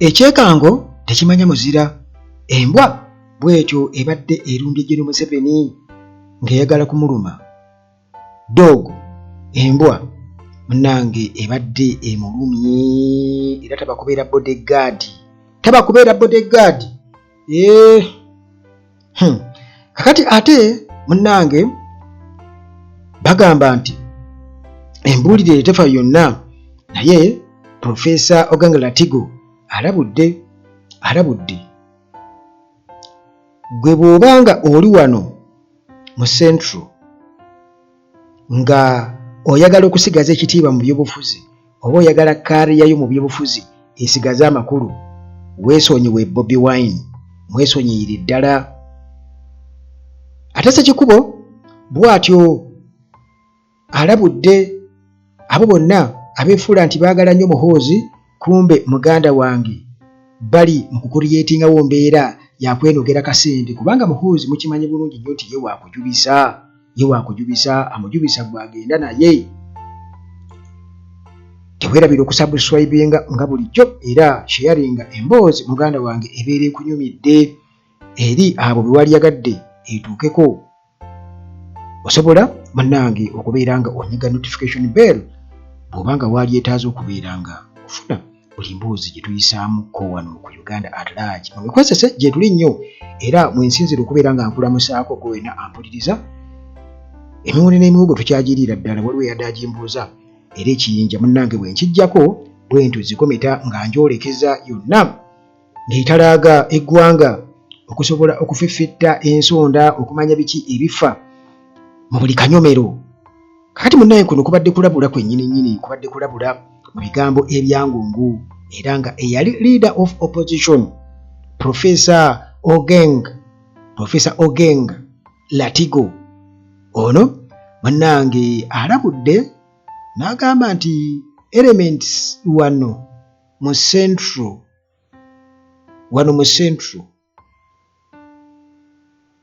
ekyekango tekimanya muzira. Embwa bwetyo ebadde erumbye Gen. Museveni ng'eyagala kumuluma. Dog, embwa munnange ebadde emulumye era tabakubeera bodyguard. Kakati ate munnange bagamba nti embuulire tefa yonna, naye Professor Ogang Latigo alabudde. Gwe bw'obanga oli wano mu Central nga oyagala okusigaza ekitiibwa mu byobufuzi oba oyagala kariyayo mu byobufuzi esigaze amakulu, weesonyiwe Bobi Wine, mwesonyiyire ddala. Ate Ssekikubo bw'atyo alabudde abo bonna abeefuula nti baagala nnyo Muhoozi, kumbe muganda wange bali mu kukuliyeetingawo mbeera yakwenogera kasente, kubanga Muhoozi mukimanyi bulungi nnyo nti ye wakujubisa, amujubisa gwagenda naye. Teweerabira okusubscribinga nga bulijjo era sharinga emboozi muganda wange ebeera ekunyumidde eri abo be waliyagadde etuukeko. Osobola munnange okubeera nga onyiga notification bell bw'obanga walyetaaza okubeera nga ofuna buli mboozi gye tuyisaamu ko wano ku Uganda at large. Mwekozese gye tuli nnyo era mwensinzira okubeera nga nkulamusaako gwe wena ampuliriza. Emiwone n'emiwogo tukyagiriira ddala, waliwo eyadde agimbuuza era ekiyinja munnange bwe nkijjako bwentyo zikometa nga njolekeza yonna ng'etalaaga eggwanga okusobola okufefetta ensonda okumanya biki ebifa mu buli kanyomero. Kakati munnange kuno kubadde kulabula kwennyini kubadde kulabula mu bigambo ebyangungu era nga eyali leader of opposition Professor Ogang Latigo ono munnange alabudde n'agamba nti elements wano mu Central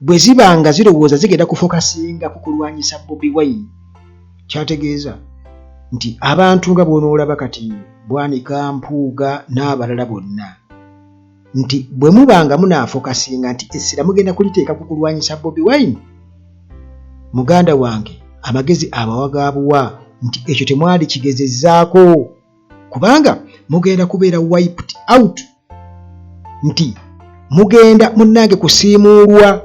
bwe ziba nga zirowooza zigenda kufokasinga ku kulwanyisa Bobi Wine, kyategeeza nti abantu nga bw'onoolaba kati Bwanika Mpuuga n'abalala bonna nti bwe muba nga munaafokasinga nti essira mugenda kuliteeka ku kulwanyisa Bobi Wine, muganda wange amagezi abawagaabuwa nti ekyo temwali kigezezzaako, kubanga mugenda kubeera wiped out, nti mugenda munnange kusiimuulwa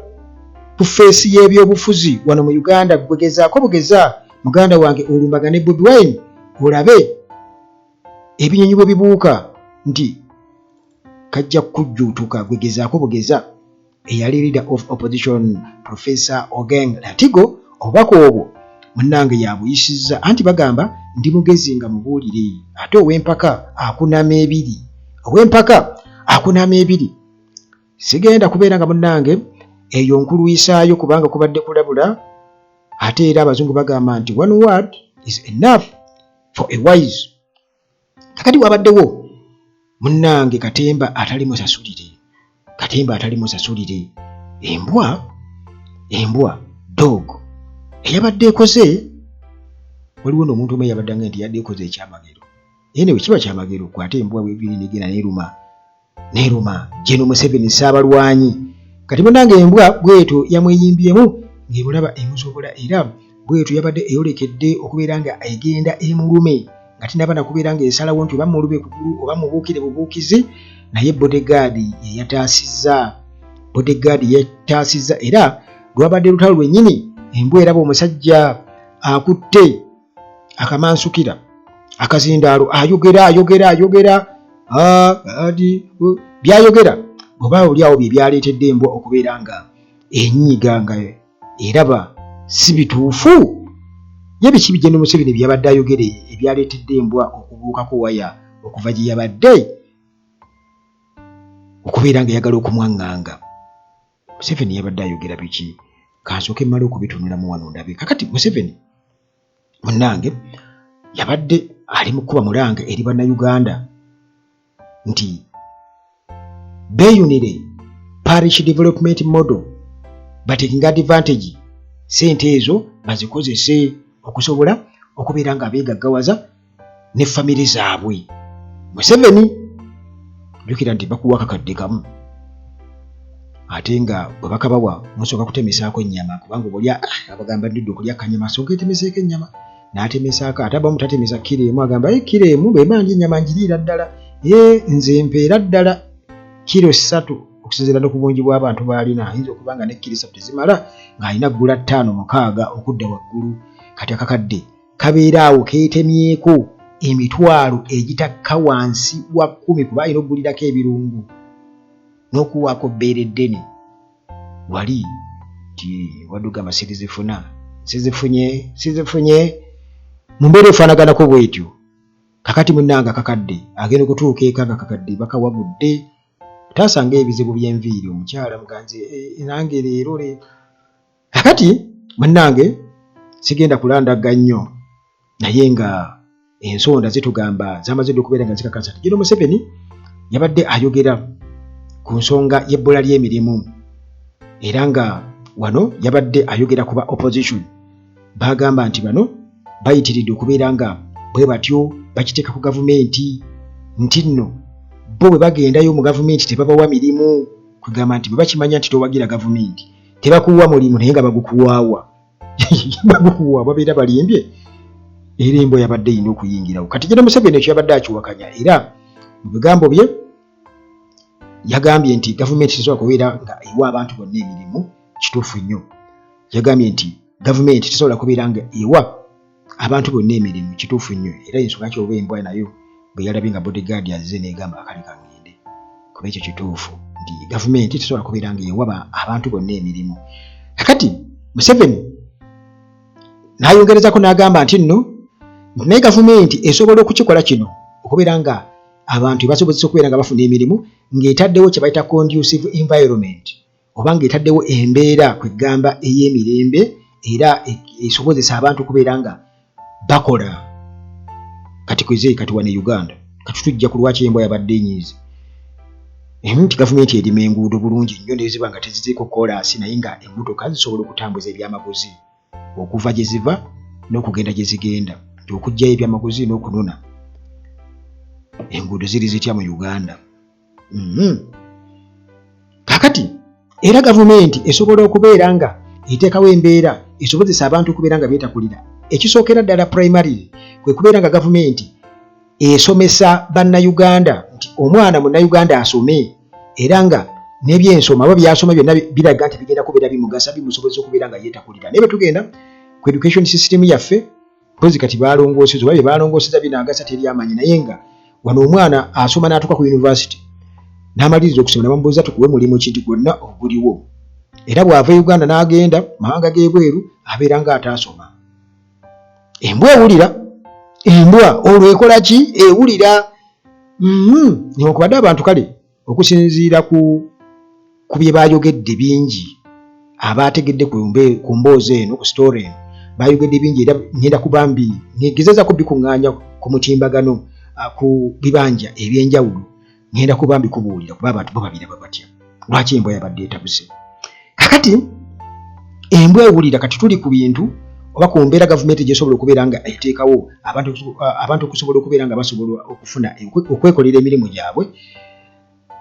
ku feesi y'ebyobufuzi wano mu Uganda. Bwegezaako bugeza muganda wange olumbagane Bobi Wine olabe ebinyonyi bwe bibuuka nti kajja kujjuutuka. Bwegezaako bugeza eyali leader of opposition Professor Ogang Latigo obubaka obwo munnange yabuyisizza anti bagamba ndi mugezi nga mubuulire ate ow'empaka akunama ebiri. Sigenda kubeera nga munnange eyo nkuluyisaayo kubanga kubadde kulabula, ate era abazungu bagamba nti one word is enough for a wise. Kakati wabaddewo munnange katemba atali musasulire, embwa dog eyabadde ekoze, waliwo n'omuntu omu eyabadde nga nti yadde ekoze ekyamagero. Yenewe kiba kyamagero kwate embwa bwebiri negenda neeruma Gen. Museveni Ssaabalwanyi. Kati munnange embwa bwetyo yamweyimbyemu ng'emulaba emusobola era bwetyo yabadde eyolekedde okubeera nga egenda emulume nga tinaba nakubeera ng'esalawo nti oba mulube kugulu oba mubuukire bubuukizi, naye bodyguard yataasizza era lwabadde lutalo lwennyini. Embwa eraba omusajja akutte akamansukira akazindaalo ayogera byayogera oba oli awo bye byaleetedde embwa okubeera nga enyiiga nga eraba si bituufu. Ye biki Gen. Museveni byabadde ayogere ebyaleetedde embwa okubuukako waya okuva gye yabadde okubeera nga eyagala okumwaŋŋanga. Museveni yabadde ayogera biki? Kansooke mmale okubitunulamu wano ndabe. Kakati Museveni munnange yabadde ali mu kuba mulanga eri bannayuganda nti beeyunire parish development model batekinga advantage sente ezo bazikozese okusobola okubeera nga beegaggawaza ne famire zaabwe. Museveni jukira nti bakuwa kakadde kamu ate nga bwe bakabawa musooka kutemesaako ennyama kubanga obalya abagamba ddudde okulya kanyama asooka etemeseeko ennyama n'atemesaako ate abamu tatemesa kiro emu agamba kiro emu bwe mba ndya ennyama njiriira ddala nze mpeera ddala kiro 3 okusinziira no ku bungi bw'abantu b'alina ayinza okuba nga ne kiro 3 tezimala ng'alina ggula 5-6 okudda waggulu kati akakadde kabeera awo keetemyeko emitwalo egitakka wansi wa 10 kuba alina okugulirako ebirungu n'okuwaako bbeere ddene wali ti waddugamba sizifunye mu mbeera efaanaganako bw'etyo kakati munnanga kakadde agenda okutuuka eka nga kakadde bakawabudde taasanga ebizibu by'enviiri omukyala muganzi nange leero kakati munnange sigenda kulandaga nnyo naye nga ensonda zitugamba zamazidde okubeera nga zikakasa ti General Museveni yabadde ayogera ku nsonga y'ebbula ly'emirimu era nga wano yabadde ayogera ku ba opposition bagamba nti bano bayitiridde okubeera nga bwe batyo bakiteeka ku gavumenti nti nno bo bwe bagendayo mu gavumenti tebabawa mirimu kugamba nti bwe bakimanya nti towagira gavumenti tebakuwa mulimu naye nga bagukuwaawa babeera balimbye era embwa yabadde yina okuyingirawo kati General Museveni ekyo yabadde akiwakanya era mu bigambo bye yagambye nti gavumenti tesobola kubeera nga ewa abantu bonna emirimu kituufu nnyo yagambye nti gavumenti tesobola kubeera nga ewa abantu bonna emirimu kituufu nnyo era ensonga ki oba embwa nayo bwe yalabye nga bodyguard azze n'egamba akali kangende kuba ekyo kituufu nti gavumenti tesobola kubeera nga ewa abantu bonna emirimu kakati Museveni n'ayongerezako n'agamba nti nno naye gavumenti esobola okukikola kino okubeera nga abantu basobozesa okubeera nga bafuna emirimu ng'etaddewo kye bayita conducive environment oba ng'etaddewo embeera kwegamba ey'emirembe era esobozesa abantu okubeera nga bakola kati kweze kati wane Uganda kati tujja ku lwaki embwa yabadde enyiizi nti gavumenti erima enguudo bulungi nnyo ne ziba nga tezizeeko koolaasi naye nga emmotoka zisobola okutambuza ebyamaguzi okuva gye ziva n'okugenda gye zigenda nti okuggyayo ebyamaguzi n'okunona enguudo ziri zitya mu Uganda kakati era gavumenti esobola okubeera nga eteekawo embeera esobozesa abantu okubeera nga beetakulira ekisookera ddala primary kwe kubeera nga gavumenti esomesa bannayuganda nti omwana munnayuganda asome era nga n'ebyensoma aba byasoma byonna biraga nti bigenda kubeera bimugasa bimusobozesa okubeera nga yeetakulira naye bwe tugenda ku education system yaffe mpozi kati balongooseza oba bye balongooseza binaagasa teri amanyi naye nga wano omwana asoma n'atuuka ku university n'amaliriza okusoma ne bamubuuza tukuwe mulimu kintu gwonna oguliwo era bw'ava Uganda n'agenda mawanga g'ebweru abeera nga ataasoma embwa ewulira embwa olwo ekola ki ewulira newankubadde abantu kale okusinziira ku bye baayogedde bingi abaategedde ku mboozi eno ku story eno baayogedde bingi era ngenda kubambi ngegezaako bikuŋŋaanya ku mutimbagano ku bibanja ebyenjawulo ngenda kubambi kubuulira kuba abantu bo babiraba batya lwaki embwa yabadde etabuse kakati embwa ewulira kati tuli ku bintu oba ku mbeera gavumenti gyesobola okubeera nga eteekawo abantu okusobola okubeera nga basobola okufuna okwekolera emirimu gyabwe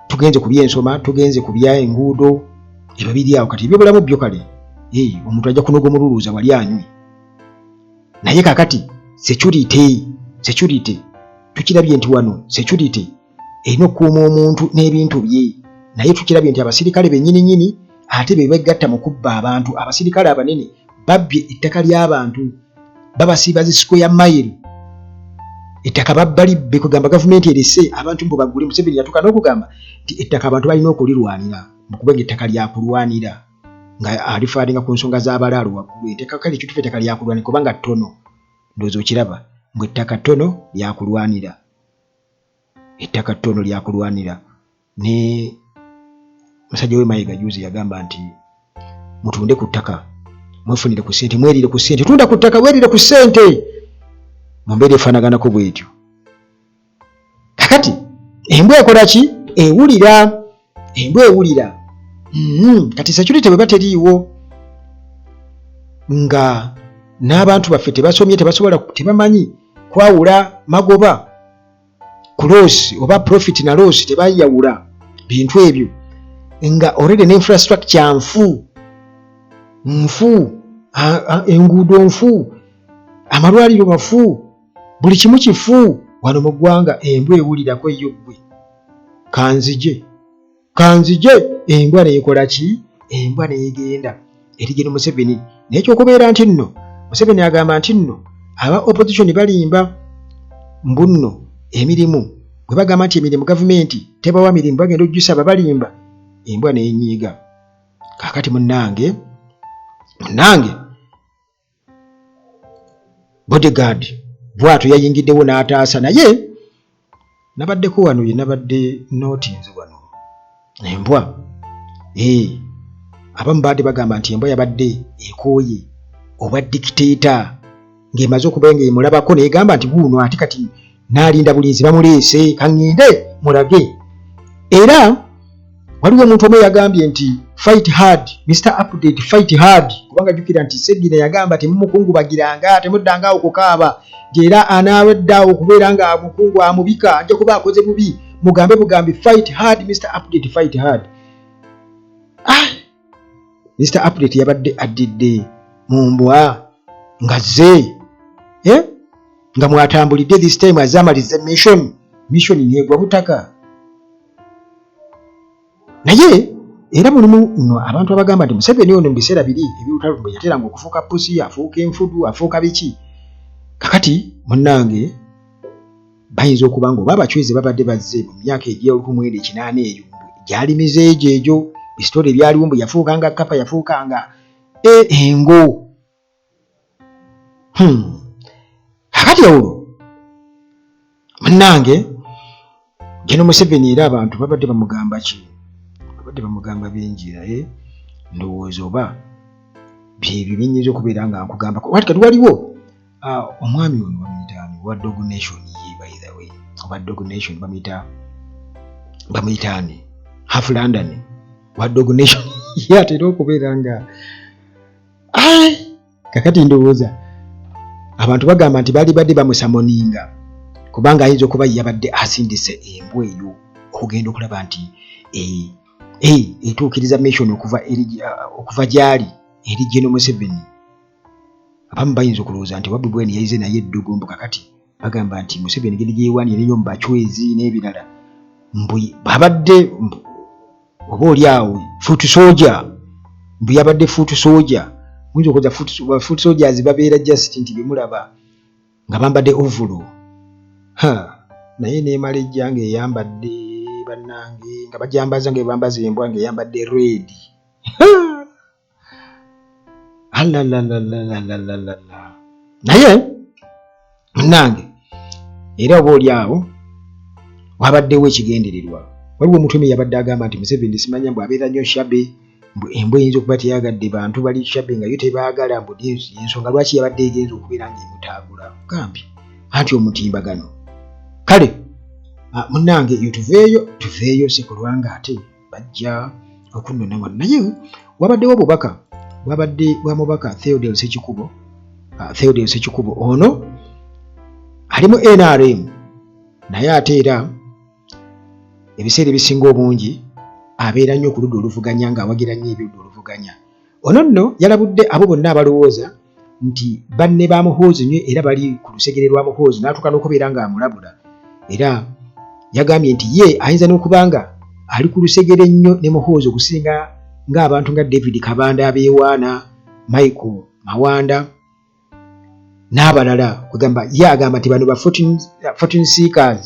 tugenze ku byensoma tugenze ku bya enguudo ebyo biri awo kati ebyobulamu byo kale omuntu ajja kunoga omululuuza wali anywi naye kakati security tukirabye nti wano security erina okukuuma omuntu n'ebintu bye naye tukirabye nti abasirikale bennyininyini ate be begatta mu kubba abantu abasirikale abanene babbye ettaka ly'abantu babasiiba zi square mile ettaka babbalibbe kugamba gavumenti erese abantu mbo bagule Museveni yatuuka n'okugamba nti ettaka abantu balina okulirwanira mu kuba ettaka lyakulwanira nga alifaalinga ku nsonga z'abalaalo waggulu ettaka kale kituufu ettaka lyakulwanira kubanga ttono ndowooza okiraba mbwe ettaka ttono lyakulwanira ettaka ttono lyakulwanira ne musajja we Mayiga juzi yagamba nti mutunde ku ttaka mwefunire ku ssente mwerire ku ssente tunda ku ttaka werire ku ssente mu mbeera efaanaganako bwetyo kakati embwa ekola ki ewulira kati security bwe bateriiwo nga n'abantu baffe tebasomye tebamanyi kwawula magoba ku loss oba profit na loss tebayawula bintu ebyo nga already ne infrastructure nfu enguudo nfu amalwaliro mafu buli kimu kifu wano mu ggwanga embwa ewulirako eyoggwe kanzije embwa neekola ki embwa neegenda erigeno Museveni nekyokubeera nti nno Museveni agamba nti nno aba opposition balimba mbunno emirimu bwe bagamba nti emirimu gavumenti tebawa mirimu bagenda ojjusaba balimba embwa neenyiiga kaakati munnange bodyguard bw'atyo yayingiddewo n'ataasa naye nabaddeko wano ye nabadde nootinze wano embwa abamu baadde bagamba nti embwa yabadde ekooye obwa dictator ng'emaze okuba ng'emulabako neegamba nti guno ate kati n'alinda bulinzi bamuleese kaŋŋende mulage era waliwo omuntu omu yagambye nti fight hard Mr. Update fight hard kubanga jjukira nti Seddine yagamba temumukungubagiranga temuddanga okukaaba era anaaweddawo okubeera nga mukungu amubika ajja kuba akoze bubi mugambe fight hard Mr. Update fight hard Mr. Update yabadde addidde mu mbwa nga zze nga mwatambulidde this time azamaliza mission neegwa butaka naye era mulimu no abantu abagamba nti Museveni ono mu biseera biri eby'olutalo yateranga okufuuka pusi afuuka enfudu afuuka biki kakati munnange bayinza okuba nga oba abachwezi babadde bazze mu myaka egy'olukumi eyo gyali mizeejo egyo bisitole ebyaliwo mbu yafuukanga kapa yafuukanga engo kakati olwo munnange geno Museveni era abantu babadde bamugamba ki babadde bamugamba bingi naye ndowooza oba byebyo binyinza okubeera nga nkugamba wati kati waliwo omwami ono bamuyitaani wa Dog Nation ye by the way oba Dog Nation bamuyitaani half London wa Dog Nation ye atera okubeera nga kakati ndowooza abantu bagamba nti baali badde bamusamoninga kubanga ayinza okuba yabadde asindise embwa eyo okugenda okulaba nti etuukiriza mission okuva gyali eri General Museveni abamu bayinza okulowooza nti Bobi Wine yayize naye eddugumbu kakati bagamba nti Museveni gye gyewaaniye nnyo mu bachwezi n'ebirala babadde oba oli awo foot soldier mbu yabadde foot soldier muyinza okuza foot soldiers babeera just nti bemulaba nga bambadde ovolo naye neemala ejja ng'eyambadde bannange nga bajambaza ng'ebambaza embwa ng'eyambadde red naye munnange era oba oli awo wabaddewo ekigendererwa waliwo omuntu emu yabadde agamba nti Museveni simanya mbu abeera nnyo shabe mbu embwa eyinza okuba teyagadde bantu bali shabe nga yo tebaagala mbu ensonga lwaki yabadde egenza okubeera ng'emutaagula gambi anti omutimbagano kale munnange yo tuveeyo sekulwanga ate bajja okunnona wano naye wabaddewo obubaka wabadde bwa mubaka Theodore Ssekikubo ono ali mu NRM naye ate era ebiseera ebisinga obungi abeera nnyo ku ludda oluvuganya ng'awagira nnyo ebyudda oluvuganya ono nno yalabudde abo bonna abalowooza nti banne ba Muhoozi nnyo era bali ku lusegere lwa Muhoozi n'atuuka n'okubeera ng'amulabula era yagambye nti ye ayinza n'okuba nga ali ku lusegere nnyo ne Muhoozi okusinga ng'abantu nga David Kabanda abeewaana Michael Mawanda n'abalala kugamba ye agamba nti bano ba fortune seekers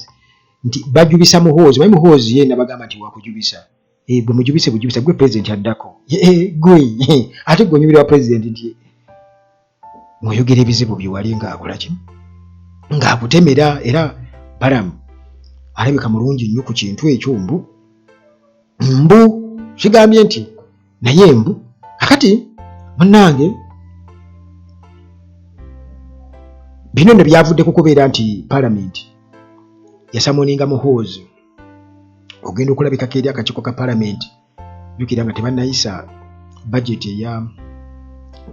nti bajubisa Muhoozi mayi Muhoozi ye nabagamba nti wakujubisa bwe mujubise bujubisa gwe president addako gwe ate gwe nyumira wa president nti muyogera ebizibu byewali ng'akola ki ng'akutemera era balamu alabika mulungi nnyo ku kintu ekyo mbu kigambye nti naye mbu akati munnange bino ne byavudde ku kubeera nti parliament yasamoninga Muhoozi ogenda okulabikako eri akakiiko ka parliament jukira nga tebannayisa budget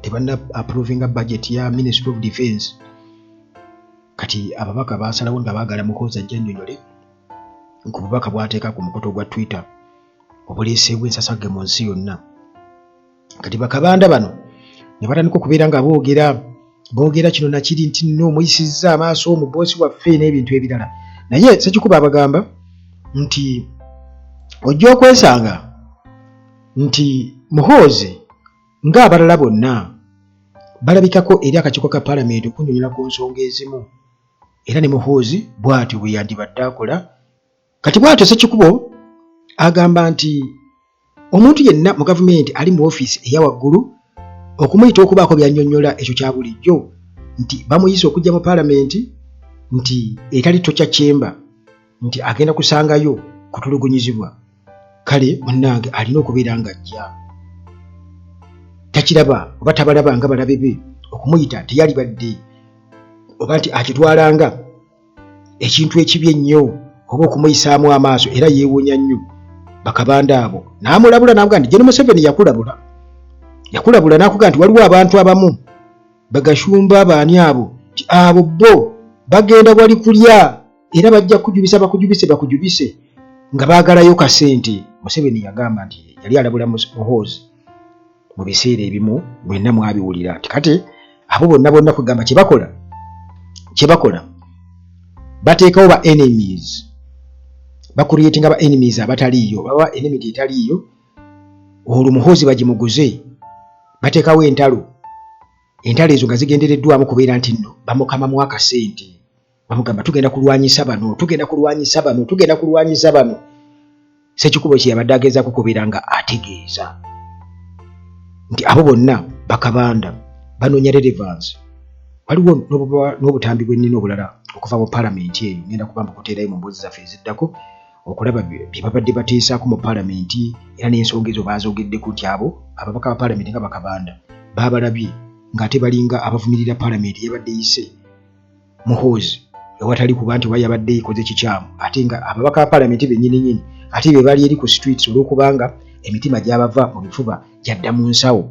tebanna approvinga budget ya Ministry of Defence kati ababaka basalawo nga baagala Muhoozi ajja nnyonnyole ku bubaka bw'ateeka ku mukutu gwa Twitter obuleeseebwa ensasage mu nsi yonna. Kati bakabanda bano ne batandika okubeera nga boogera kino nakiri nti nno muyisizza amaaso omuboosi waffe n'ebintu ebirala. Naye Ssekikubo abagamba nti ojja okwesanga nti Muhoozi ng'abalala bonna balabikako eri akakiiko ka Paalamenti okunnyonnyola ku nsonga ezimu, era ne Muhoozi bw'atyo bwe yandibadde akola. Kati bw'atyo Ssekikubo agamba nti omuntu yenna mu gavumenti ali mu ofiisi eya waggulu okumuyita okubaako by'annyonnyola ekyo kya bulijjo nti bamuyise okujja mu Paalamenti nti etali Torture Chamber nti agenda kusangayo kutulugunyizibwa. Kale munnange alina okubeera ng'ajja. Takiraba oba tabalaba nga balabe be okumuyita teyalibadde oba nti akitwalanga ekintu ekibi ennyo oba okumuyisaamu amaaso era yeewuunya nnyo. Bakabanda abo n'amulabula n'amugaa nti Gen. Museveni yakulabula n'akugamba nti waliwo abantu abamu bagashumba abaani abo nti abo bo bagenda wali kulya era bajja bakujubise nga baagalayo kasente. Museveni yagamba nti yali alabula Muhoozi mu biseera ebimu mwenna mwabiwulira nti kati abo bonna kugamba kye bakola bateekawo ba enemies, bakureetinga ba enemies abataliiyo, baba enemy etaliiyo, olwo Muhoozi bagimuguze, bateekawo entalo ezo nga zigendereddwamu kubeera nti nno bamukamamu akasente, bamugamba tugenda kulwanyisa bano. Ssekikubo kye yabadde agezaako kubeera nga ategeeza nti abo bonna bakabanda banoonya relevance. Waliwo n'obutambi bw'ennina obulala okuva mu Paalamenti eyo ngenda kuba mbukuteerayo mu mboozi zaffe eziddako okulaba bye babadde bateesaako mu Paalamenti era n'ensonga ezo baazogeddeko nti abo ababaka ba Paalamenti nga bakabanda baabalabye ng'ate balinga abavumirira Paalamenti yabadde eyise Muhoozi ewatali kuba nti oba yabadde ikoze kikyamu, ate nga ababaka ba Paalamenti bennyini ate be bali eri ku streets olw'okubanga emitima gy'abava mu bifuba gyadda mu nsawo.